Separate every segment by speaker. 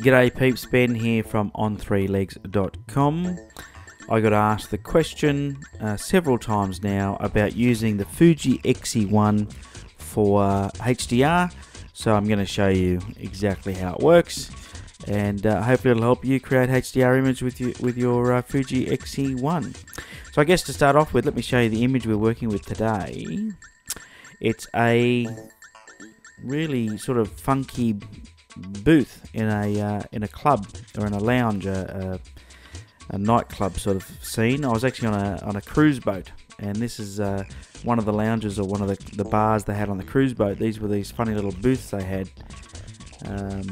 Speaker 1: G'day peeps, Ben here from on3legs.com. I got asked the question several times now about using the Fuji X-E1 for HDR, so I'm going to show you exactly how it works, and hopefully it'll help you create HDR image with your Fuji X-E1. So I guess to start off with, let me show you the image we're working with today. It's a really sort of funky booth in a club or in a lounge, a nightclub sort of scene. I was actually on a cruise boat, and this is one of the lounges or one of the bars they had on the cruise boat. These were these funny little booths they had. I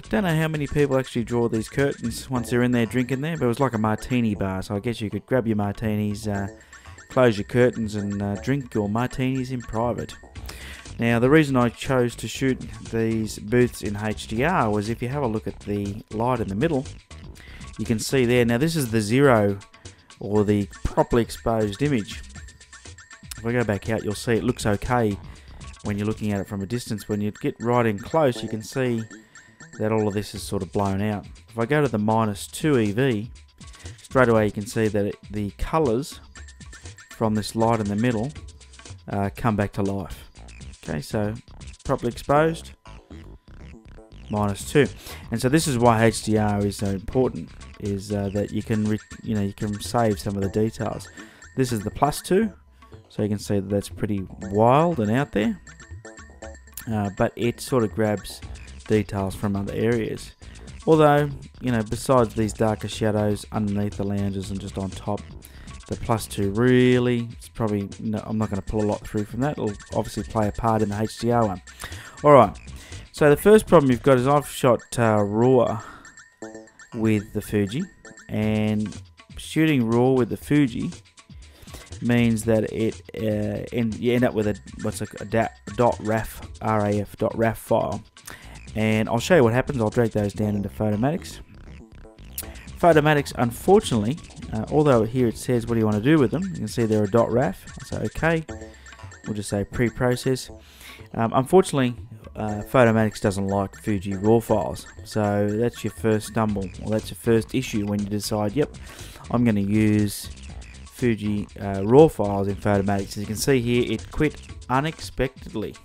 Speaker 1: don't know how many people actually draw these curtains once they're in there drinking there, but it was like a martini bar, so I guess you could grab your martinis, close your curtains and drink your martinis in private. Now, the reason I chose to shoot these booths in HDR was if you have a look at the light in the middle, you can see there. Now, this is the zero or the properly exposed image. If I go back out, you'll see it looks okay when you're looking at it from a distance. When you get right in close, you can see that all of this is sort of blown out. If I go to the -2 EV, straight away you can see that the colours from this light in the middle come back to life. Okay, so properly exposed, -2, and so this is why HDR is so important. Is that you can you can save some of the details. This is the +2, so you can see that that's pretty wild and out there, but it sort of grabs details from other areas. Although, besides these darker shadows underneath the lounges and just on top, the +2 really, it's probably, I'm not going to pull a lot through from that. It'll obviously play a part in the HDR one. Alright, so the first problem you've got is I've shot RAW with the Fuji, and shooting RAW with the Fuji means that you end up with a .RAF file, and I'll show you what happens. I'll drag those down into Photomatics. Photomatics, unfortunately, although here it says what do you want to do with them, you can see they're a .RAF, so okay, we'll just say pre-process. Unfortunately, Photomatics doesn't like Fuji RAW files, so that's your first stumble, or that's your first issue when you decide, yep, I'm going to use Fuji RAW files in Photomatics. As you can see here, it quit unexpectedly.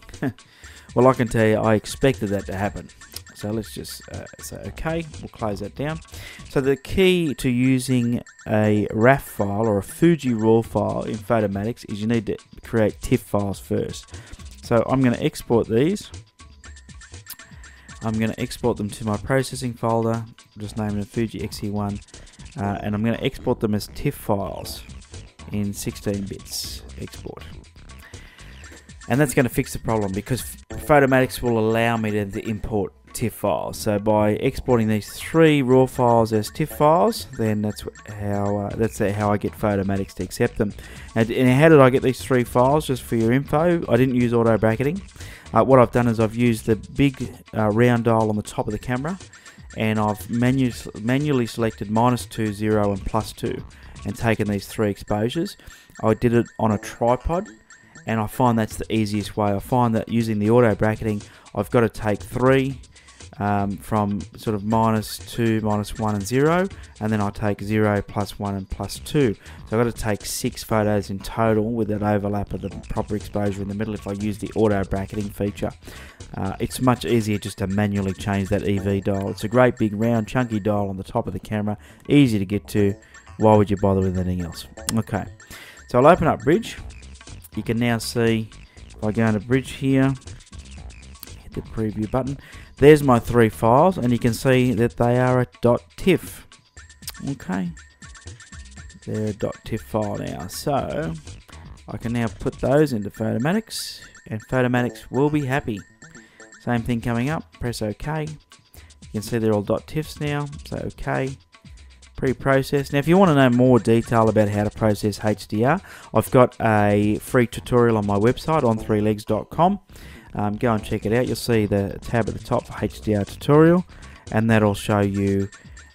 Speaker 1: Well, I can tell you, I expected that to happen. So let's just say okay, we'll close that down. So the key to using a RAF file or a Fuji RAW file in Photomatics is you need to create TIFF files first. So I'm going to export these. I'm going to export them to my processing folder, just name it Fuji X-E1, and I'm going to export them as TIFF files in 16 bits export. And that's going to fix the problem because Photomatics will allow me to import TIFF files. So by exporting these 3 RAW files as TIFF files, then that's how I get Photomatics to accept them. And how did I get these 3 files? Just for your info, I didn't use auto bracketing. What I've done is I've used the big round dial on the top of the camera, and I've manually selected -2, 0, and +2, and taken these 3 exposures. I did it on a tripod, and I find that's the easiest way. I find that using the auto bracketing, I've got to take 3 from sort of -2, -1, and 0, and then I take 0, +1, and +2. So I've got to take 6 photos in total with that overlap of the proper exposure in the middle if I use the auto bracketing feature. It's much easier just to manually change that EV dial. It's a great big round chunky dial on the top of the camera, easy to get to. Why would you bother with anything else? Okay, so I'll open up Bridge. You can now see, if I go into Bridge here, hit the preview button, there's my 3 files, and you can see that they are a .tiff. Okay, they're a .tiff file now, so I can now put those into Photomatics, and Photomatics will be happy. Same thing coming up, press OK. You can see they're all .tiffs now, so OK. Pre-process. Now, if you want to know more detail about how to process HDR, I've got a free tutorial on my website, on3legs.com. Go and check it out. You'll see the tab at the top for HDR tutorial, and that'll show you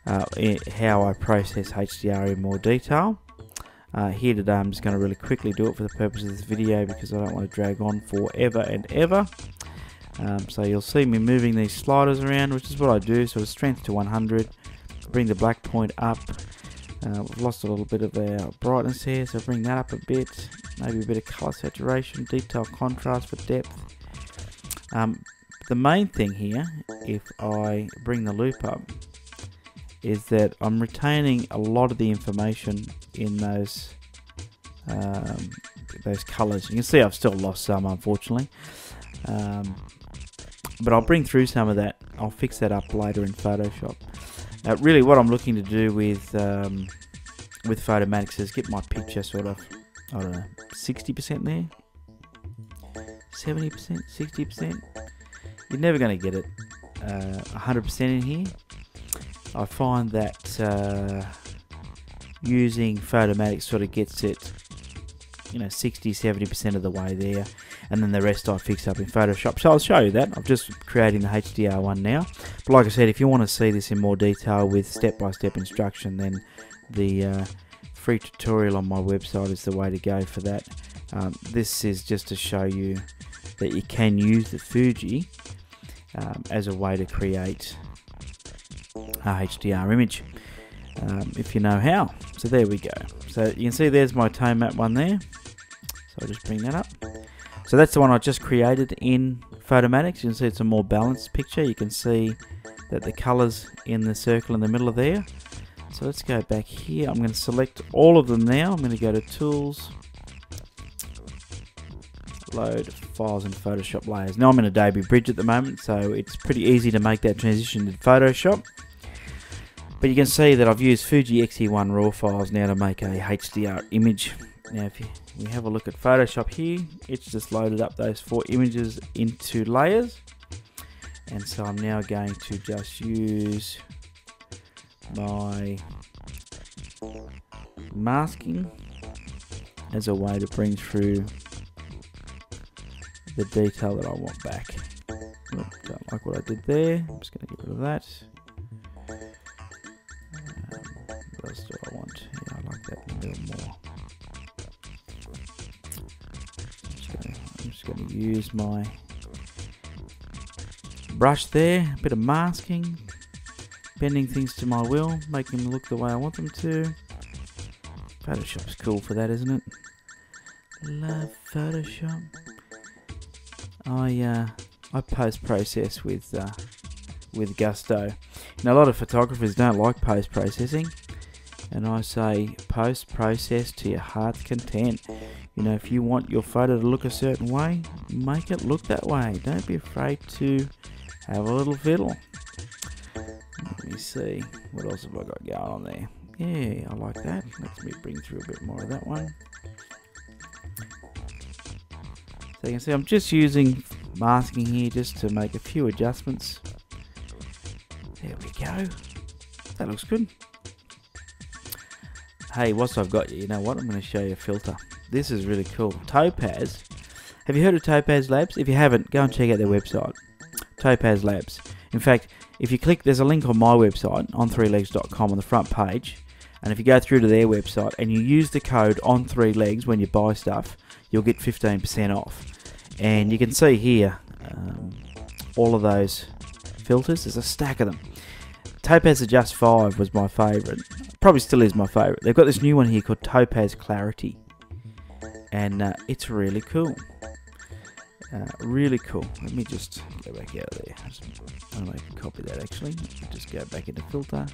Speaker 1: how I process HDR in more detail. Here today I'm just going to really quickly do it for the purpose of this video because I don't want to drag on forever and ever. So you'll see me moving these sliders around, which is what I do. So strength to 100, bring the black point up. We've lost a little bit of our brightness here, so bring that up a bit. Maybe a bit of colour saturation, detail contrast for depth. The main thing here, if I bring the loop up, is that I'm retaining a lot of the information in those colours. You can see I've still lost some, unfortunately, but I'll bring through some of that. I'll fix that up later in Photoshop. Really, what I'm looking to do with Photomatics is get my picture sort of, I don't know, 60% there, 70%, 60%. You're never going to get it 100% in here. I find that using Photomatics sort of gets it, 60-70% of the way there, and then the rest I fix up in Photoshop. So I'll show you that. I'm just creating the HDR one now. But like I said, if you want to see this in more detail with step-by-step instruction, then the free tutorial on my website is the way to go for that. This is just to show you that you can use the Fuji as a way to create a HDR image if you know how. So there we go. So you can see there's my tone map one there. So I'll just bring that up. So that's the one I just created in Photomatics. You can see it's a more balanced picture. You can see that the colours in the circle in the middle are there. So let's go back here. I'm going to select all of them now. I'm going to go to Tools, Load Files and Photoshop Layers. Now I'm in Adobe Bridge at the moment, so it's pretty easy to make that transition to Photoshop. But you can see that I've used Fuji X-E1 RAW files now to make a HDR image. Now if we have a look at Photoshop here, it's just loaded up those 4 images into layers. And so I'm now going to just use my masking as a way to bring through the detail that I want back. Don't like what I did there. I'm just going to get rid of that. What else do I want? Yeah, I like that a little more. I'm just going to use my brush there, a bit of masking, bending things to my will, making them look the way I want them to. Photoshop's cool for that, isn't it? Love Photoshop. I post-process with gusto. Now, a lot of photographers don't like post-processing, and I say post-process to your heart's content. If you want your photo to look a certain way, make it look that way. Don't be afraid to have a little fiddle. Let me see, what else have I got going on there? Yeah, I like that. Let me bring through a bit more of that one. So you can see I'm just using masking here just to make a few adjustments. There we go. That looks good. Hey, whilst I've got you, you know what? I'm going to show you a filter. This is really cool. Topaz. Have you heard of Topaz Labs? If you haven't, go and check out their website. Topaz Labs. In fact, if you click, there's a link on my website, on3legs.com, on the front page. And if you go through to their website and you use the code on3legs when you buy stuff, you'll get 15% off. And you can see here all of those filters. There's a stack of them. Topaz Adjust 5 was my favourite. Probably still is my favourite. They've got this new one here called Topaz Clarity. And it's really cool. Really cool. Let me just go back out of there. I'm going to copy that actually. Just go back into filter.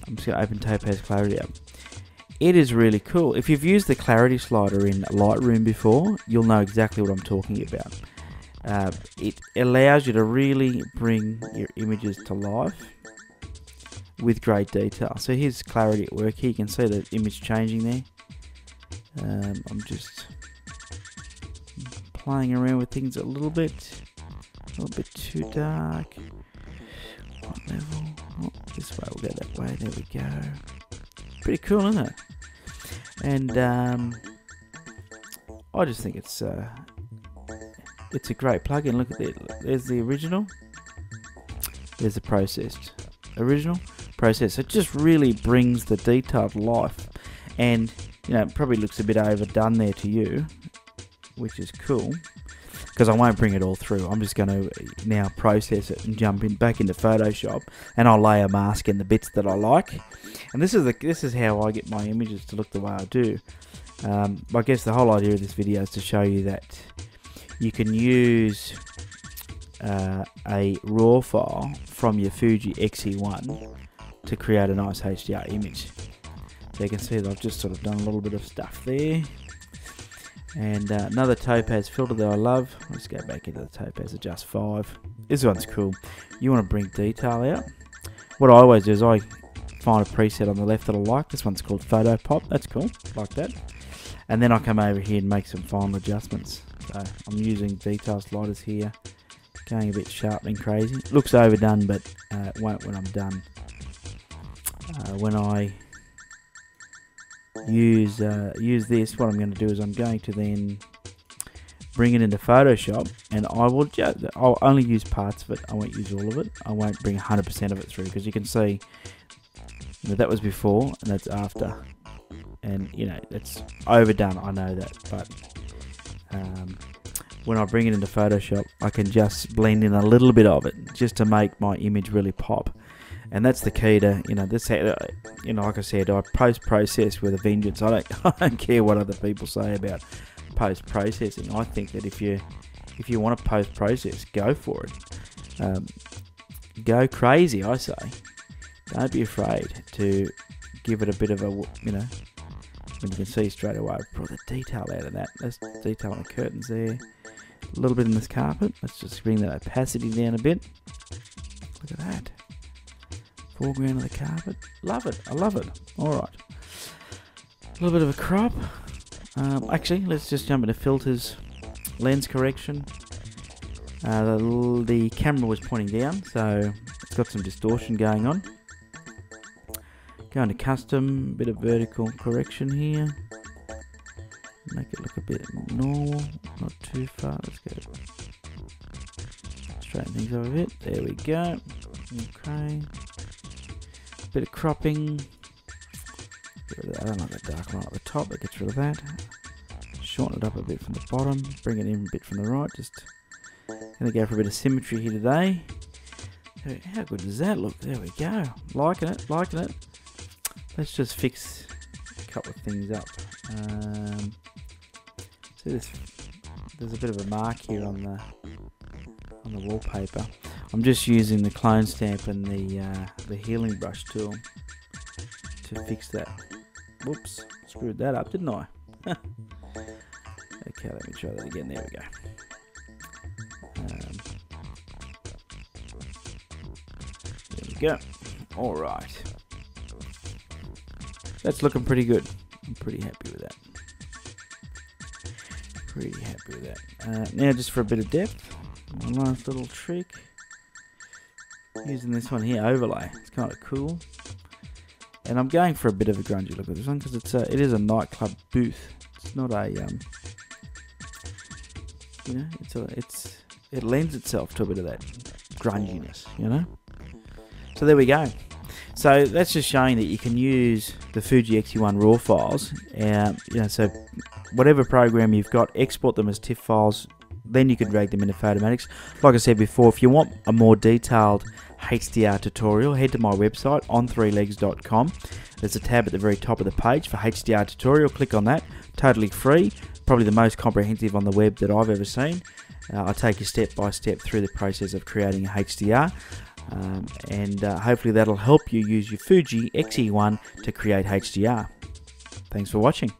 Speaker 1: I'm just going to open Topaz Clarity up. It is really cool. If you've used the clarity slider in Lightroom before, you'll know exactly what I'm talking about. It allows you to really bring your images to life with great detail. So here's clarity at work here. You can see the image changing there. I'm just playing around with things a little bit too dark. What level? Oh, this way, we'll go that way. There we go. Pretty cool, isn't it? And I just think it's a great plugin. Look at that. There's the original. There's the processed. Original, processed. It just really brings the detail to life. And it probably looks a bit overdone there to you, which is cool. because I won't bring it all through. I'm just going to now process it and jump back into Photoshop, and I'll layer mask in the bits that I like. And this is how I get my images to look the way I do. I guess the whole idea of this video is to show you that you can use a RAW file from your Fuji X-E1 to create a nice HDR image. So you can see that I've just sort of done a little bit of stuff there. And another Topaz filter that I love. Let's go back into the Topaz Adjust 5. This one's cool. You want to bring detail out. What I always do is I find a preset on the left that I like. This one's called Photo Pop. That's cool, like that. And then I come over here and make some final adjustments. So I'm using detail sliders here, going a bit sharp and crazy. It looks overdone, but it won't when I'm done. When I use this, what I'm going to do is I'm going to then bring it into Photoshop, and I'll only use parts of it. I won't use all of it. I won't bring 100% of it through, because you can see that was before and that's after, and it's overdone. I know that, but when I bring it into Photoshop, I can just blend in a little bit of it just to make my image really pop. And that's the key to, this, like I said, I post-process with a vengeance. I don't care what other people say about post-processing. I think that if you want to post-process, go for it. Go crazy, I say. Don't be afraid to give it a bit of a, and you can see straight away, I brought the detail out of that. There's detail on the curtains there. A little bit in this carpet. Let's just bring that opacity down a bit. Look at that. Foreground of the carpet. Love it. I love it. Alright. A little bit of a crop. Actually, let's just jump into filters. Lens correction. The camera was pointing down, so it's got some distortion going on. Going to custom. Bit of vertical correction here. Make it look a bit normal. Not too far. Let's go. Straighten things up a bit. There we go. Okay. Bit of cropping. I don't like that dark line at the top. That gets rid of that. Shorten it up a bit from the bottom. Bring it in a bit from the right. Just gonna go for a bit of symmetry here today. How good does that look? There we go. Liking it. Liking it. Let's just fix a couple of things up. See this? There's a bit of a mark here on the wallpaper. I'm just using the clone stamp and the healing brush tool to fix that. Whoops, screwed that up, didn't I? Okay, let me try that again. There we go. There we go. All right, that's looking pretty good. I'm pretty happy with that. Pretty happy with that. Now, just for a bit of depth, one last little trick. Using this one here, overlay. It's kind of cool, and I'm going for a bit of a grungy look at this one because it is a nightclub booth. It's not a it lends itself to a bit of that grunginess, So there we go. So that's just showing that you can use the Fuji X-E1 RAW files. So whatever program you've got, export them as TIFF files. Then you could drag them into Photomatix. Like I said before, if you want a more detailed HDR tutorial, head to my website, on3legs.com. There's a tab at the very top of the page for HDR tutorial. Click on that. Totally free. Probably the most comprehensive on the web that I've ever seen. I'll take you step by step through the process of creating a HDR. And hopefully that'll help you use your Fuji X-E1 to create HDR. Thanks for watching.